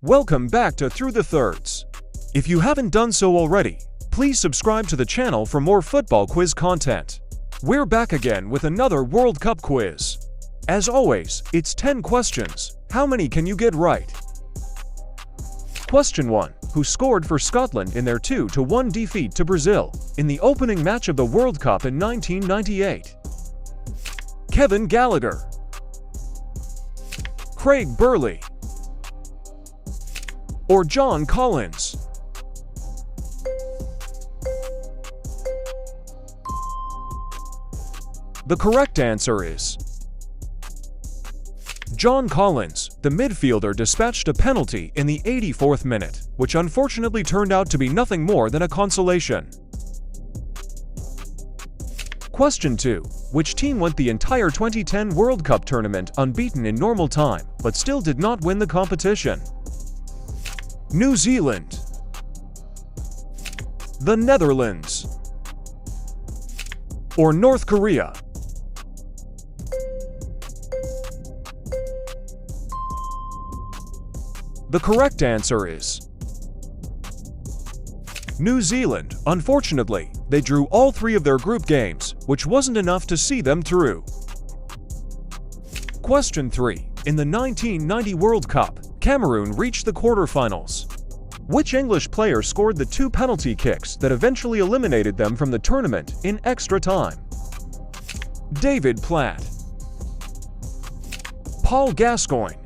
Welcome back to Through the Thirds. If you haven't done so already, please subscribe to the channel for more football quiz content. We're back again with another World Cup quiz. As always, it's 10 questions. How many can you get right? Question 1. Who scored for Scotland in their 2-1 defeat to Brazil in the opening match of the World Cup in 1998? Kevin Gallagher, Craig Burley, or John Collins? The correct answer is John Collins. The midfielder dispatched a penalty in the 84th minute, which unfortunately turned out to be nothing more than a consolation. Question 2. Which team went the entire 2010 World Cup tournament unbeaten in normal time, but still did not win the competition? New Zealand, the Netherlands, or North Korea? The correct answer is New Zealand. Unfortunately, they drew all 3 of their group games, which wasn't enough to see them through. Question 3. In the 1990 World Cup, Cameroon reached the quarterfinals. Which English player scored the 2 penalty kicks that eventually eliminated them from the tournament in extra time? David Platt, Paul Gascoigne,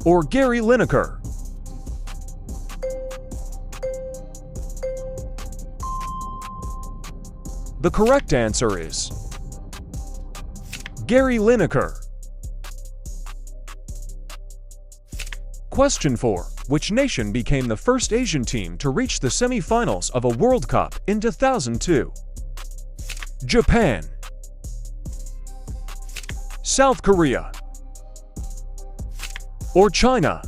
or Gary Lineker? The correct answer is Gary Lineker. Question 4. Which nation became the first Asian team to reach the semi-finals of a World Cup in 2002? Japan, South Korea, or China?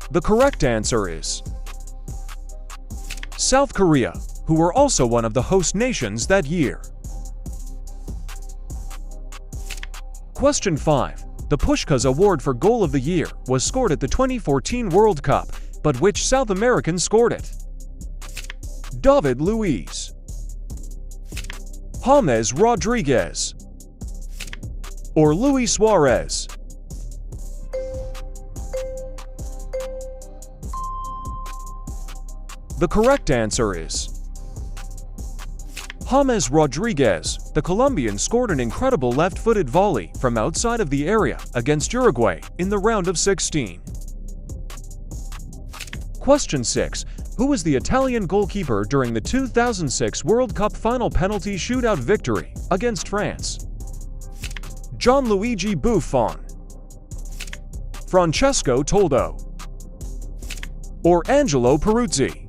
The correct answer is South Korea, who were also one of the host nations that year. Question 5. The Puskás Award for Goal of the Year was scored at the 2014 World Cup, but which South American scored it? David Luiz, James Rodriguez, or Luis Suarez? The correct answer is James Rodriguez. The Colombian scored an incredible left-footed volley from outside of the area against Uruguay in the round of 16. Question 6. Who was the Italian goalkeeper during the 2006 World Cup final penalty shootout victory against France? Gianluigi Buffon, Francesco Toldo, or Angelo Peruzzi?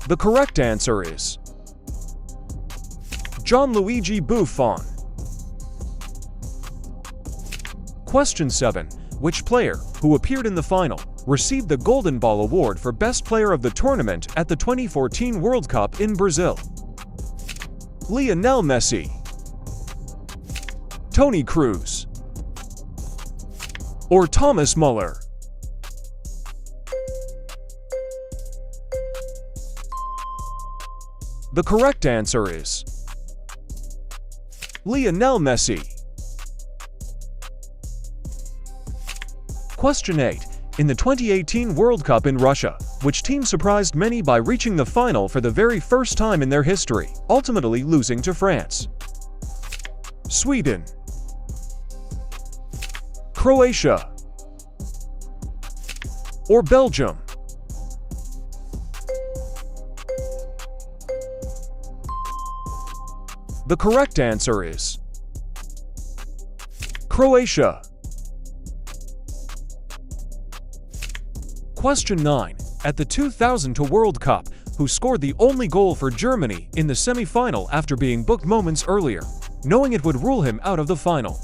The correct answer is Gianluigi Buffon. Question 7. Which player, who appeared in the final, received the Golden Ball Award for Best Player of the tournament at the 2014 World Cup in Brazil? Lionel Messi, Toni Kroos, or Thomas Muller? The correct answer is Lionel Messi. Question 8. In the 2018 World Cup in Russia, which team surprised many by reaching the final for the very first time in their history, ultimately losing to France? Sweden, Croatia, or Belgium? The correct answer is Croatia. Question 9. At the 2002 World Cup, who scored the only goal for Germany in the semi-final after being booked moments earlier, knowing it would rule him out of the final?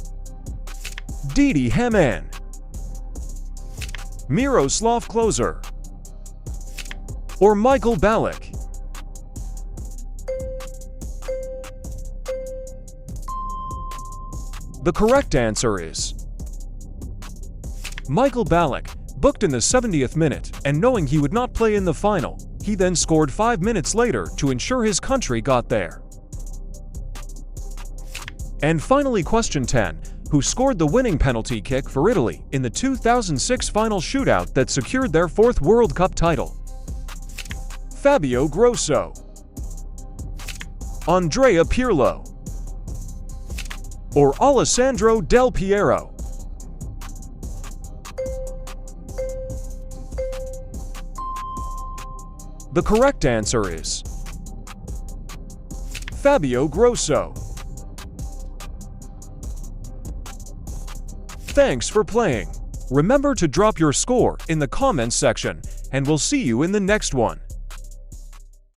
Didi Hamann, Miroslav Klose, or Michael Ballack? The correct answer is Michael Ballack. Booked in the 70th minute, and knowing he would not play in the final, he then scored 5 minutes later to ensure his country got there. And finally, question 10. Who scored the winning penalty kick for Italy in the 2006 final shootout that secured their 4th World Cup title? Fabio Grosso, Andrea Pirlo, or Alessandro Del Piero? The correct answer is Fabio Grosso. Thanks for playing. Remember to drop your score in the comments section, and we'll see you in the next one.